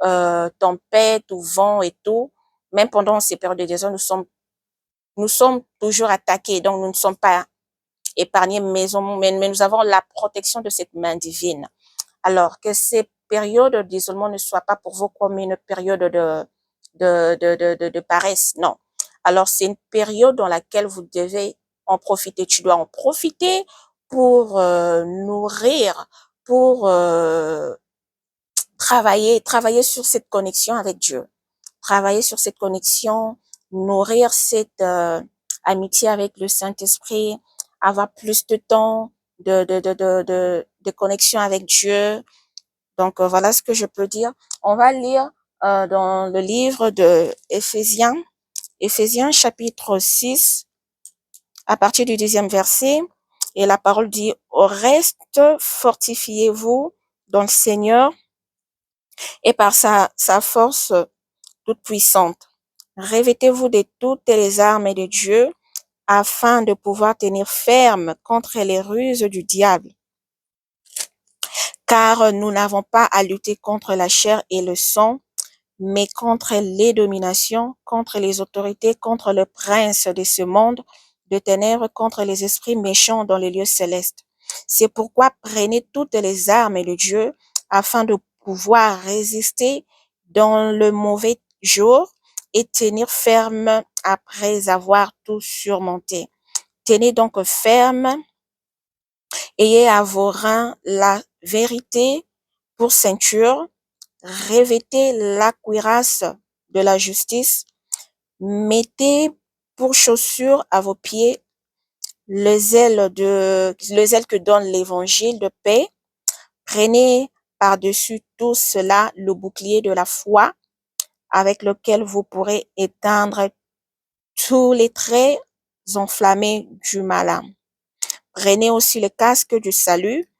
tempête ou vent et tout, même pendant ces périodes de désert, nous sommes toujours attaqués, donc nous ne sommes pas épargnés, mais nous avons la protection de cette main divine. Alors, que ces périodes d'isolement ne soient pas pour vous comme une période de paresse, non. Alors, c'est une période dans laquelle vous devez en profiter. Tu dois en profiter pour nourrir, pour travailler sur cette connexion avec Dieu. Travailler sur cette connexion, nourrir cette amitié avec le Saint-Esprit, avoir plus de temps de connexion avec Dieu. Donc, voilà ce que je peux dire. On va lire dans le livre de Éphésiens chapitre 6, à partir du 10e verset. Et la parole dit, au reste, fortifiez-vous dans le Seigneur et par sa force toute puissante. Revêtez-vous de toutes les armes de Dieu afin de pouvoir tenir ferme contre les ruses du diable. Car nous n'avons pas à lutter contre la chair et le sang, mais contre les dominations, contre les autorités, contre le prince de ce monde de ténèbres, contre les esprits méchants dans les lieux célestes. C'est pourquoi prenez toutes les armes de Dieu afin de pouvoir résister dans le mauvais jour et tenir ferme après avoir tout surmonté. Tenez donc ferme, ayez à vos reins la vérité pour ceinture, revêtez la cuirasse de la justice, mettez pour chaussures à vos pieds le zèle que donne l'évangile de paix, prenez par-dessus tout cela le bouclier de la foi avec lequel vous pourrez éteindre tous les traits enflammés du malin. Prenez aussi le casque du salut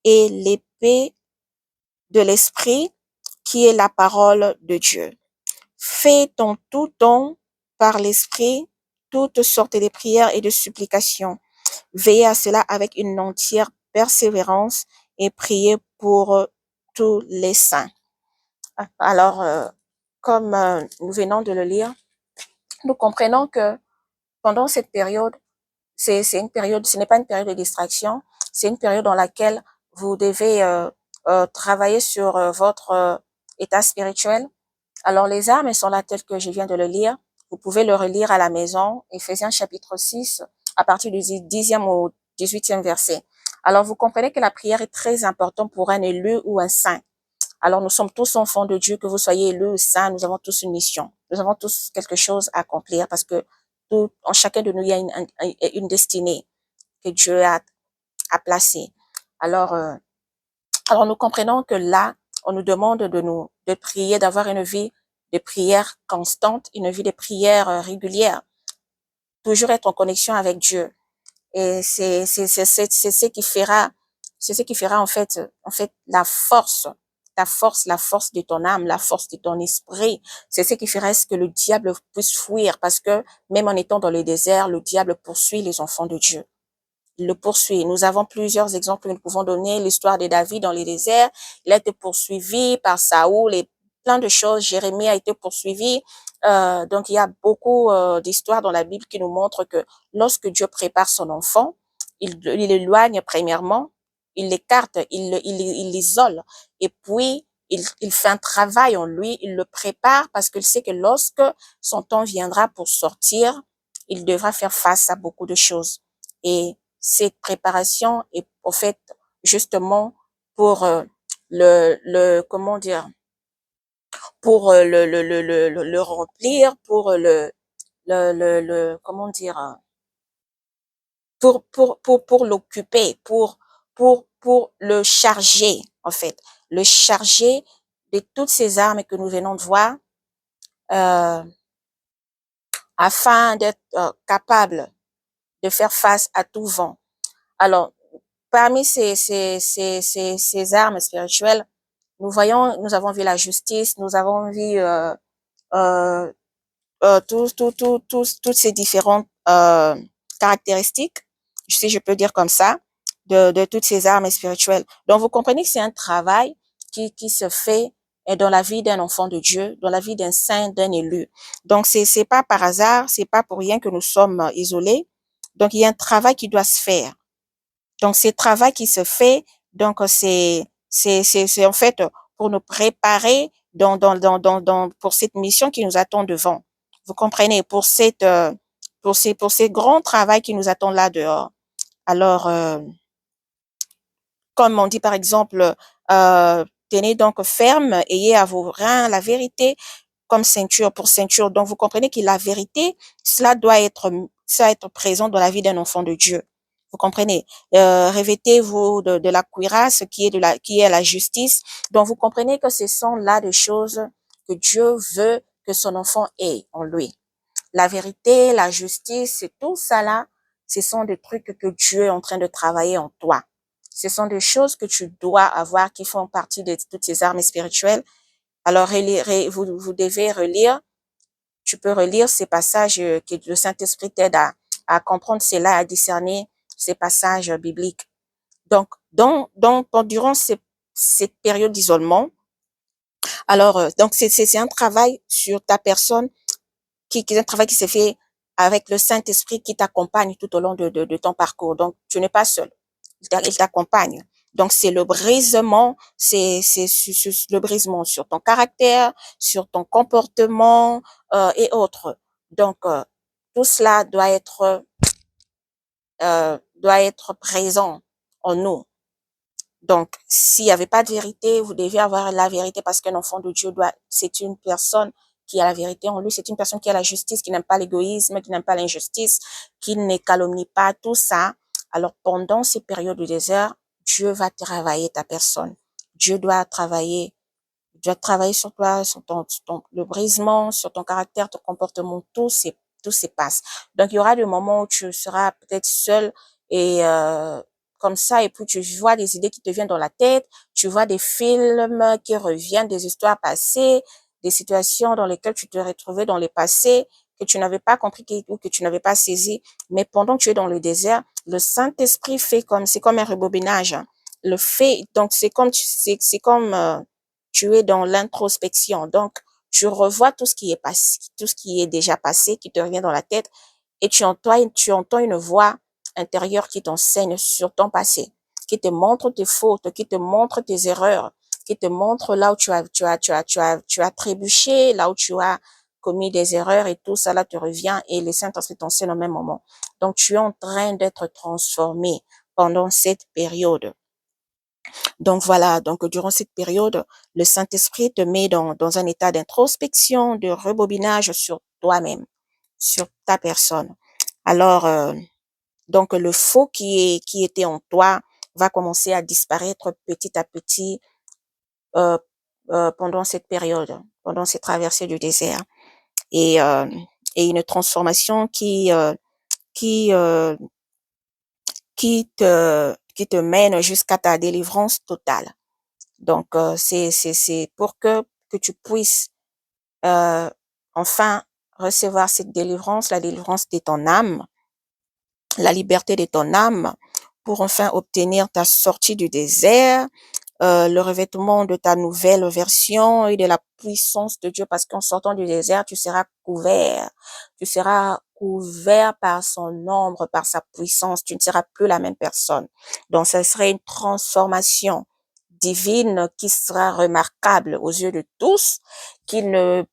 et l'épée de l'esprit qui est la parole de Dieu. Faites en tout temps par l'esprit toutes sortes de prières et de supplications. Veillez à cela avec une entière persévérance et priez pour tous les saints. Alors, comme nous venons de le lire, nous comprenons que pendant cette période, c'est une période, ce n'est pas une période de distraction, c'est une période dans laquelle vous devez travailler sur votre état spirituel. Alors, les armes sont là telles que je viens de le lire. Vous pouvez le relire à la maison, Éphésiens chapitre 6, à partir du 10e au 18e verset. Alors, vous comprenez que la prière est très importante pour un élu ou un saint. Alors, nous sommes tous enfants de Dieu, que vous soyez élus ou saints, nous avons tous une mission. Nous avons tous quelque chose à accomplir parce que en chacun de nous, il y a une destinée que Dieu a placée. Alors, nous comprenons que là, on nous demande de prier, d'avoir une vie de prière constante, une vie de prière régulière, toujours être en connexion avec Dieu. Et c'est ce qui fera, en fait, la force de ton âme, la force de ton esprit. C'est ce qui fera ce que le diable puisse fuir, parce que même en étant dans le désert, le diable poursuit les enfants de Dieu. Il le poursuit. Nous avons plusieurs exemples que nous pouvons donner. L'histoire de David dans les déserts, il a été poursuivi par Saoul et plein de choses. Jérémie a été poursuivi. Donc, il y a beaucoup d'histoires dans la Bible qui nous montrent que lorsque Dieu prépare son enfant, il l'éloigne premièrement, il l'écarte, il l'isole. Et puis, il fait un travail en lui, il le prépare parce qu'il sait que lorsque son temps viendra pour sortir, il devra faire face à beaucoup de choses. Et cette préparation est en fait justement pour comment dire, pour le remplir, pour comment dire, pour l'occuper, pour le charger, en fait, le charger de toutes ces armes que nous venons de voir, euh, afin d'être capable de faire face à tout vent. Alors, parmi ces armes spirituelles, nous avons vu la justice, nous avons vu euh, toutes ces différentes caractéristiques, si je peux dire comme ça, de toutes ces armes spirituelles. Donc, vous comprenez que c'est un travail qui se fait et dans la vie d'un enfant de Dieu, dans la vie d'un saint, d'un élu. Donc, c'est pas par hasard, c'est pas pour rien que nous sommes isolés. Donc, il y a un travail qui doit se faire. Donc, ce travail qui se fait, donc, c'est en fait pour nous préparer pour cette mission qui nous attend devant. Vous comprenez, pour ces grands travaux qui nous attendent là dehors. Alors, comme on dit par exemple, tenez donc ferme, ayez à vos reins la vérité comme ceinture pour ceinture. Donc, vous comprenez que la vérité, ça doit être présent dans la vie d'un enfant de Dieu. Vous comprenez? Revêtez-vous de la cuirasse qui est la justice. Donc, vous comprenez que ce sont là des choses que Dieu veut que son enfant ait en lui. La vérité, la justice, tout ça là, ce sont des trucs que Dieu est en train de travailler en toi. Ce sont des choses que tu dois avoir qui font partie de toutes ces armes spirituelles. Alors, vous devez relire. Tu peux relire ces passages que le Saint-Esprit t'aide à comprendre cela, à discerner ces passages bibliques. Donc, durant cette période d'isolement, alors, donc, c'est un travail sur ta personne qui est un travail qui se fait avec le Saint-Esprit qui t'accompagne tout au long de ton parcours. Donc, tu n'es pas seul. Il t'accompagne. Donc, c'est le brisement, c'est le brisement sur ton caractère, sur ton comportement et autres. Donc, tout cela doit être présent en nous. Donc, s'il n'y avait pas de vérité, vous devez avoir la vérité parce qu'un enfant de Dieu c'est une personne qui a la vérité en lui, c'est une personne qui a la justice, qui n'aime pas l'égoïsme, qui n'aime pas l'injustice, qui ne calomnie pas, tout ça. Alors, pendant ces périodes de désert, Dieu va travailler ta personne. Dieu doit travailler sur toi, sur le brisement, sur ton caractère, ton comportement, tout se passe. Donc, il y aura des moments où tu seras peut-être seul et comme ça, et puis tu vois des idées qui te viennent dans la tête, tu vois des films qui reviennent, des histoires passées, des situations dans lesquelles tu te retrouvais dans le passé, que tu n'avais pas compris ou que tu n'avais pas saisi. Mais pendant que tu es dans le désert, le Saint-Esprit c'est comme un rebobinage. Hein. Le fait, donc c'est comme tu es dans l'introspection. Donc, tu revois tout ce qui est passé, tout ce qui est déjà passé, qui te revient dans la tête, et tu entends une voix intérieure qui t'enseigne sur ton passé, qui te montre tes fautes, qui te montre tes erreurs, qui te montre là où tu as trébuché, là où tu as commis des erreurs et tout ça là te revient et le Saint-Esprit t'enseigne au même moment. Donc, tu es en train d'être transformé pendant cette période. Donc voilà, donc durant cette période, le Saint-Esprit te met dans un état d'introspection, de rebobinage sur toi-même, sur ta personne. Alors, donc le faux qui était en toi va commencer à disparaître petit à petit euh, pendant cette période, pendant cette traversée du désert. Et, euh, et une transformation qui, euh, qui te mène jusqu'à ta délivrance totale. Donc, c'est pour que tu puisses euh, enfin recevoir cette délivrance, la délivrance de ton âme, la liberté de ton âme, pour enfin obtenir ta sortie du désert, le revêtement de ta nouvelle version et de la puissance de Dieu, parce qu'en sortant du désert, tu seras couvert. Tu seras couvert par son ombre, par sa puissance. Tu ne seras plus la même personne. Donc, ce serait une transformation divine qui sera remarquable aux yeux de tous, que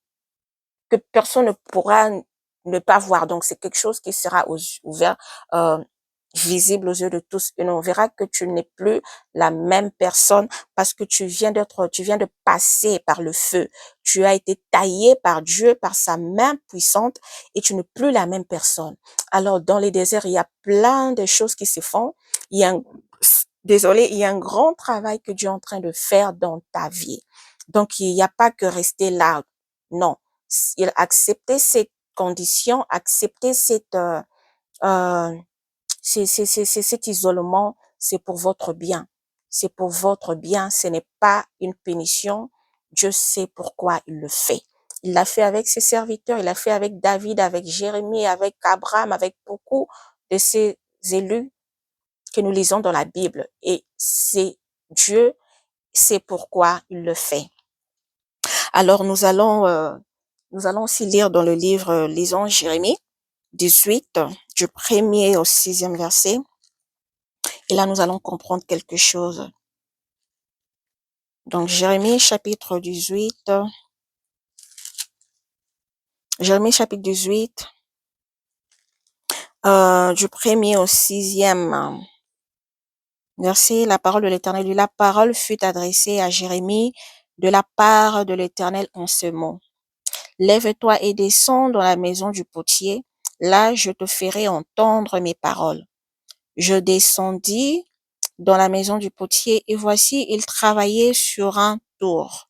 personne ne pourra ne pas voir. Donc, c'est quelque chose qui sera ouvert, euh, visible aux yeux de tous. Et on verra que tu n'es plus la même personne parce que tu viens de passer par le feu. Tu as été taillé par Dieu, par sa main puissante et tu n'es plus la même personne. Alors, dans les déserts, il y a plein de choses qui se font. Il y a il y a un grand travail que Dieu est en train de faire dans ta vie. Donc, il n'y a pas que rester là. Non. Il accepter cette condition, accepter euh, cet isolement, c'est pour votre bien. C'est pour votre bien, ce n'est pas une punition. Dieu sait pourquoi il le fait. Il l'a fait avec ses serviteurs, il l'a fait avec David, avec Jérémie, avec Abraham, avec beaucoup de ces élus que nous lisons dans la Bible. Et c'est Dieu, c'est pourquoi il le fait. Alors, nous allons aussi lire dans le livre, lisons Jérémie 18, du 1er au 6e verset. Et là, nous allons comprendre quelque chose. Donc, Jérémie chapitre 18, du 1er au 6e verset, la parole de l'Éternel dit, la parole fut adressée à Jérémie de la part de l'Éternel en ce mot. Lève-toi et descends dans la maison du potier, là je te ferai entendre mes paroles. Je descendis dans la maison du potier et voici, il travaillait sur un tour.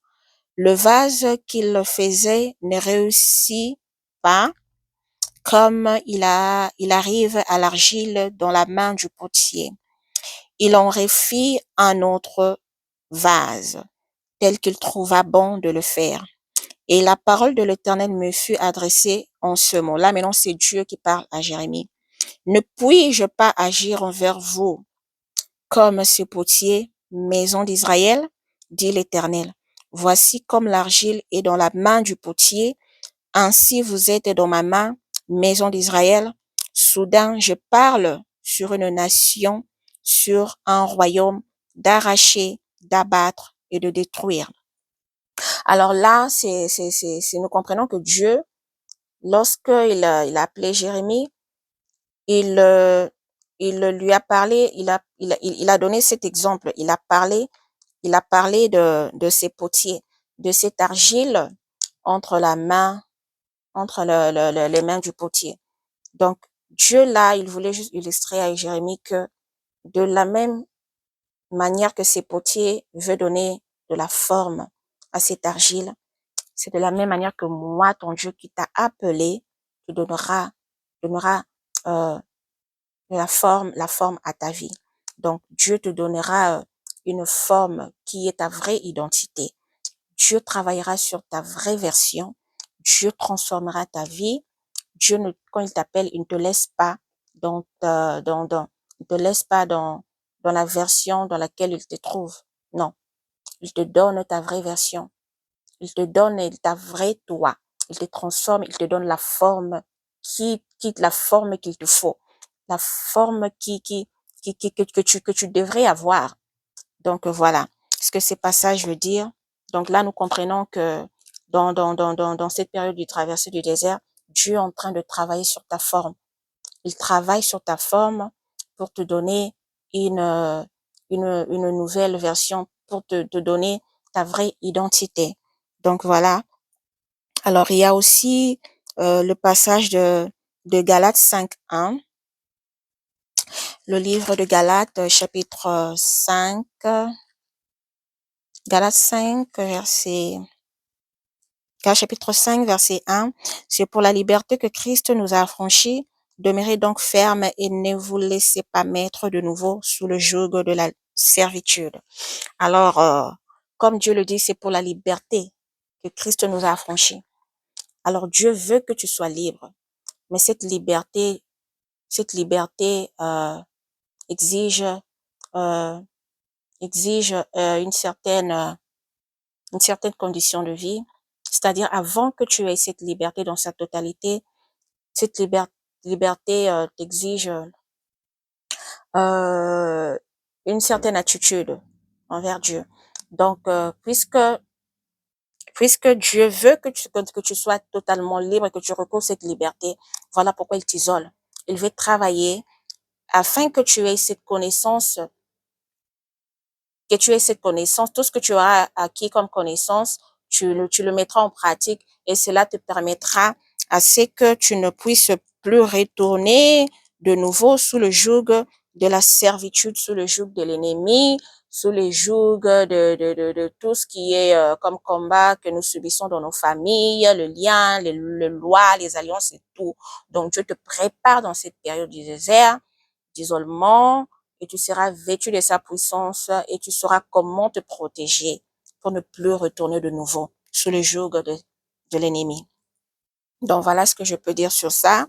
Le vase qu'il faisait ne réussit pas, comme il arrive à l'argile dans la main du potier. Il en refit un autre vase, tel qu'il trouva bon de le faire. Et la parole de l'Éternel me fut adressée en ce mot. Là, maintenant, c'est Dieu qui parle à Jérémie. Ne puis-je pas agir envers vous comme ce potier, maison d'Israël, dit l'Éternel. Voici comme l'argile est dans la main du potier, ainsi vous êtes dans ma main, maison d'Israël. Soudain, je parle sur une nation, sur un royaume, d'arracher, d'abattre et de détruire. Alors là, nous comprenons que Dieu, lorsqu'il a appelé Jérémie, il, il lui a parlé, il a donné cet exemple. Il a parlé de ces potiers, de cette argile entre la main, entre les mains du potier. Donc, Dieu là, il voulait juste illustrer à Jérémie que de la même manière que ces potiers veut donner de la forme à cette argile, c'est de la même manière que moi, ton Dieu qui t'a appelé, te donnera la forme à ta vie. Donc, Dieu te donnera une forme qui est ta vraie identité. Dieu travaillera sur ta vraie version. Dieu transformera ta vie. Dieu, quand il t'appelle, il ne te laisse pas il te laisse pas dans la version dans laquelle il te trouve. Non. Il te donne ta vraie version. Il te donne ta vraie toi. Il te transforme, il te donne la forme la forme qu'il te faut. La forme que tu devrais avoir. Donc, voilà ce que ces passages veulent dire. Donc là, nous comprenons que dans cette période du traversée du désert, Dieu est en train de travailler sur ta forme. Il travaille sur ta forme pour te donner une nouvelle version, pour te donner ta vraie identité. Donc voilà. Alors, il y a aussi le passage de Galates 5.1. Le livre de Galates, chapitre 5. Galates 5, chapitre 5, verset 1. C'est pour la liberté que Christ nous a affranchis. Demeurez donc fermes et ne vous laissez pas mettre de nouveau sous le joug de la servitude. Alors, comme Dieu le dit, c'est pour la liberté que Christ nous a affranchis. Alors, Dieu veut que tu sois libre. Mais cette liberté exige une certaine condition de vie. C'est-à-dire, avant que tu aies cette liberté dans sa totalité, cette liberté t'exige une certaine attitude envers Dieu. Donc, puisque Dieu veut que tu sois totalement libre, que tu recouvres cette liberté, voilà pourquoi il t'isole. Il veut travailler afin que tu aies cette connaissance, tout ce que tu auras acquis comme connaissance, tu le mettras en pratique et cela te permettra à ce que tu ne puisses plus retourner de nouveau sous le joug de la servitude, sous le joug de l'ennemi, sous le joug de tout ce qui est comme combat que nous subissons dans nos familles, le lien, les lois, les alliances et tout. Donc Dieu te prépare dans cette période du désert, d'isolement, et tu seras vêtu de sa puissance et tu sauras comment te protéger pour ne plus retourner de nouveau sous le joug de l'ennemi. Donc voilà ce que je peux dire sur ça.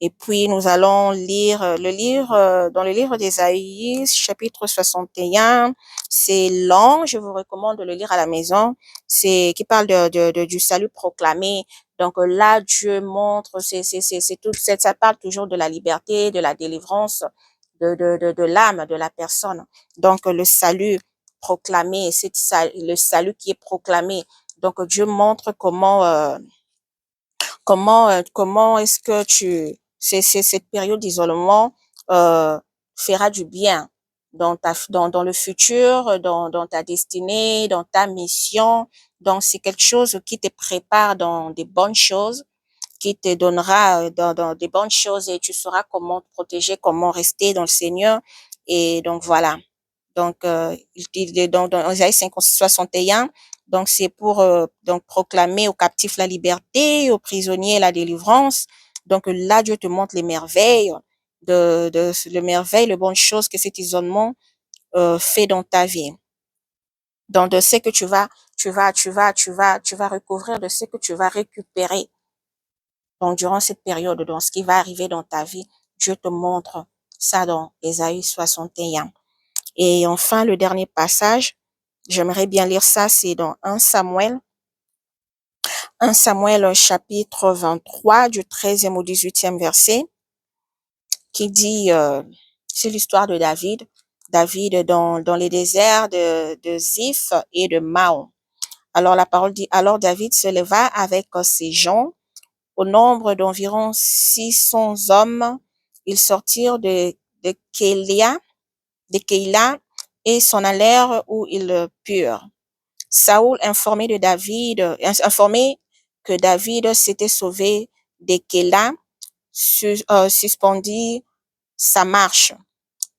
Et puis, nous allons lire dans le livre d'Ésaïe, chapitre 61. C'est long, je vous recommande de le lire à la maison. C'est qui parle du salut proclamé. Donc là, Dieu montre, c'est tout, ça parle toujours de la liberté, de la délivrance de l'âme, de la personne. Donc le salut proclamé, c'est le salut qui est proclamé. Donc Dieu montre comment est-ce que cette période d'isolement fera du bien dans le futur, dans ta destinée, dans ta mission. Donc, c'est quelque chose qui te prépare dans des bonnes choses, qui te donnera dans des bonnes choses et tu sauras comment te protéger, comment rester dans le Seigneur. Et donc, voilà. Donc, il dit dans Isaïe 61, donc c'est pour donc proclamer aux captifs la liberté, aux prisonniers la délivrance. Donc là, Dieu te montre les merveilles les merveilles, les bonnes choses que cet isolement fait dans ta vie. Donc de ce que tu vas recouvrir, de ce que tu vas récupérer. Donc durant cette période, dans ce qui va arriver dans ta vie, Dieu te montre ça dans Isaïe 61. Et enfin, le dernier passage, j'aimerais bien lire ça, c'est dans 1 Samuel. 1 Samuel chapitre 23 du 13e au 18e verset qui dit, c'est l'histoire de David. David dans les déserts de Ziph et de Maon. Alors la parole dit, alors David se leva avec ses gens au nombre d'environ 600 hommes. Ils sortirent de Keïla et s'en allèrent où ils purent. Saoul informé que David s'était sauvé de Keïla, suspendit sa marche.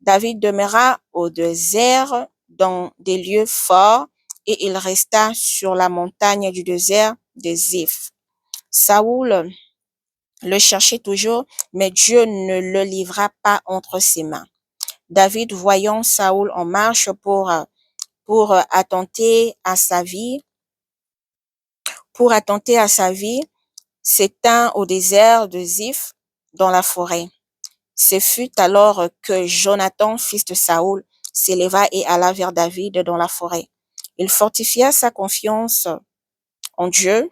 David demeura au désert dans des lieux forts et il resta sur la montagne du désert de Ziph. Saoul le cherchait toujours, mais Dieu ne le livra pas entre ses mains. David, voyant Saoul en marche pour attenter à sa vie, s'étint au désert de Ziph dans la forêt. Ce fut alors que Jonathan, fils de Saoul, s'éleva et alla vers David dans la forêt. Il fortifia sa confiance en Dieu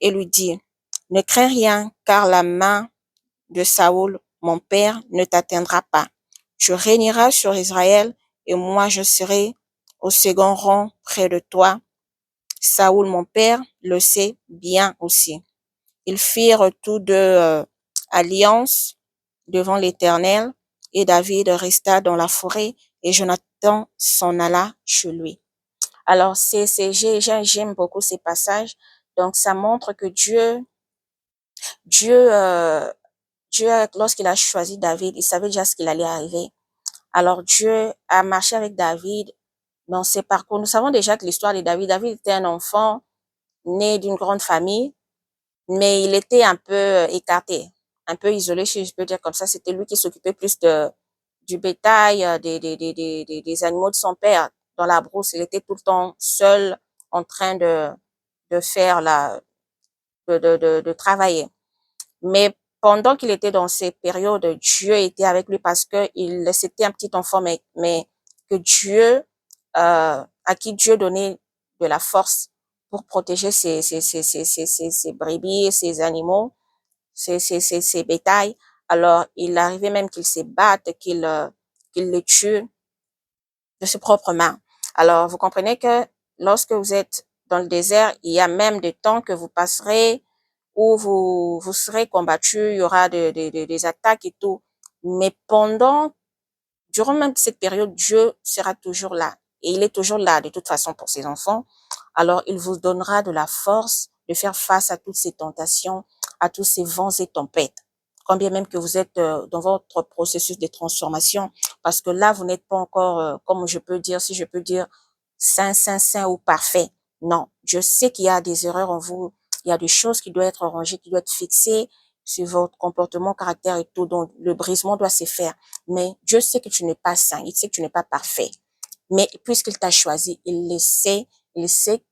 et lui dit, ne crains rien, car la main de Saoul, mon père, ne t'atteindra pas. Tu régneras sur Israël et moi je serai au second rang près de toi. Saoul, mon père, le sait bien aussi. Ils firent tous deux alliance devant l'Éternel et David resta dans la forêt et Jonathan s'en alla chez lui. Alors, j'aime beaucoup ces passages. Donc, ça montre que Dieu, lorsqu'il a choisi David, il savait déjà ce qu'il allait arriver. Alors, Dieu a marché avec David dans ses parcours. Nous savons déjà que l'histoire de David, David était un enfant né d'une grande famille, mais il était un peu écarté, un peu isolé, si je peux dire comme ça. C'était lui qui s'occupait plus du bétail, des animaux de son père dans la brousse. Il était tout le temps seul en train de faire de travailler. Mais pendant qu'il était dans ces périodes, Dieu était avec lui parce que c'était un petit enfant, mais que Dieu, à qui Dieu donnait de la force pour protéger ses brebis, ses animaux, ses bétails. Alors, il arrivait même qu'il se batte, qu'il les tue de ses propres mains. Alors, vous comprenez que lorsque vous êtes dans le désert, il y a même des temps que vous passerez où vous serez combattu, il y aura des attaques et tout. Mais durant même cette période, Dieu sera toujours là. Et il est toujours là de toute façon pour ses enfants. Alors, il vous donnera de la force de faire face à toutes ces tentations, à tous ces vents et tempêtes. Quand bien même que vous êtes dans votre processus de transformation, parce que là, vous n'êtes pas encore, comme je peux dire, si je peux dire, saint ou parfait. Non, Dieu sait qu'il y a des erreurs en vous, il y a des choses qui doivent être rangées, qui doivent être fixées sur votre comportement, caractère et tout, donc le brisement doit se faire. Mais Dieu sait que tu n'es pas saint, il sait que tu n'es pas parfait. Mais puisqu'il t'a choisi, il sait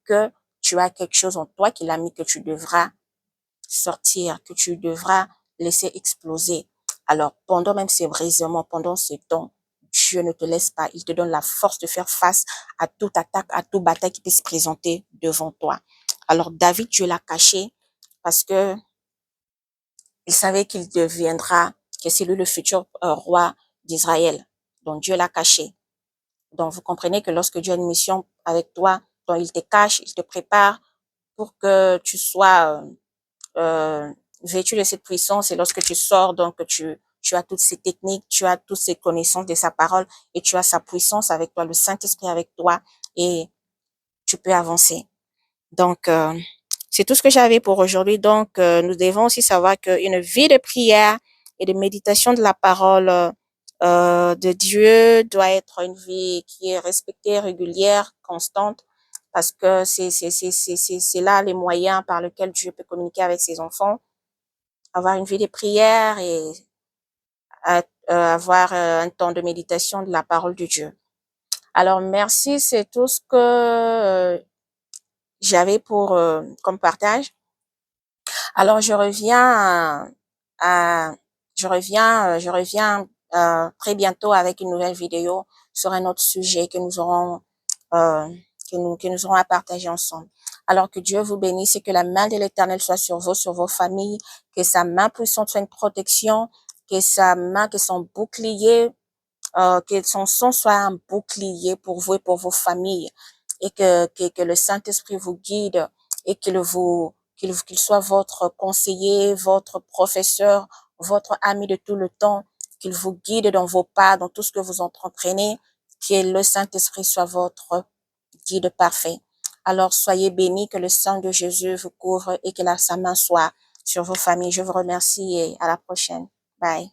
que tu as quelque chose en toi qu'il a mis que tu devras sortir, que tu devras laisser exploser. Alors, pendant même ces brisements, pendant ce temps, Dieu ne te laisse pas. Il te donne la force de faire face à toute attaque, à toute bataille qui peut se présenter devant toi. Alors, David, Dieu l'a caché parce que il savait qu'il deviendra, que c'est lui le futur roi d'Israël. Donc, Dieu l'a caché. Donc, vous comprenez que lorsque Dieu a une mission avec toi, donc il te cache, il te prépare pour que tu sois vêtu de cette puissance. Et lorsque tu sors, donc tu as toutes ces techniques, tu as toutes ces connaissances de sa parole et tu as sa puissance avec toi, le Saint-Esprit avec toi et tu peux avancer. Donc, c'est tout ce que j'avais pour aujourd'hui. Donc, nous devons aussi savoir qu'une vie de prière et de méditation de la parole de Dieu doit être une vie qui est respectée, régulière, constante, parce que c'est là les moyens par lesquels Dieu peut communiquer avec ses enfants, avoir une vie de prière et avoir un temps de méditation de la parole de Dieu. Alors, merci, c'est tout ce que j'avais pour comme partage. Alors, je reviens très bientôt avec une nouvelle vidéo sur un autre sujet que nous aurons, euh, que nous aurons à partager ensemble. Alors, que Dieu vous bénisse et que la main de l'Éternel soit sur vous, sur vos familles, que sa main puissante soit une protection, que sa main, que son bouclier que son sang soit un bouclier pour vous et pour vos familles et que le Saint-Esprit vous guide et qu'il soit votre conseiller, votre professeur, votre ami de tout le temps, qu'il vous guide dans vos pas, dans tout ce que vous entreprenez, que le Saint-Esprit soit votre guide parfait. Alors, soyez bénis, que le sang de Jésus vous couvre et que sa main soit sur vos familles. Je vous remercie et à la prochaine. Bye.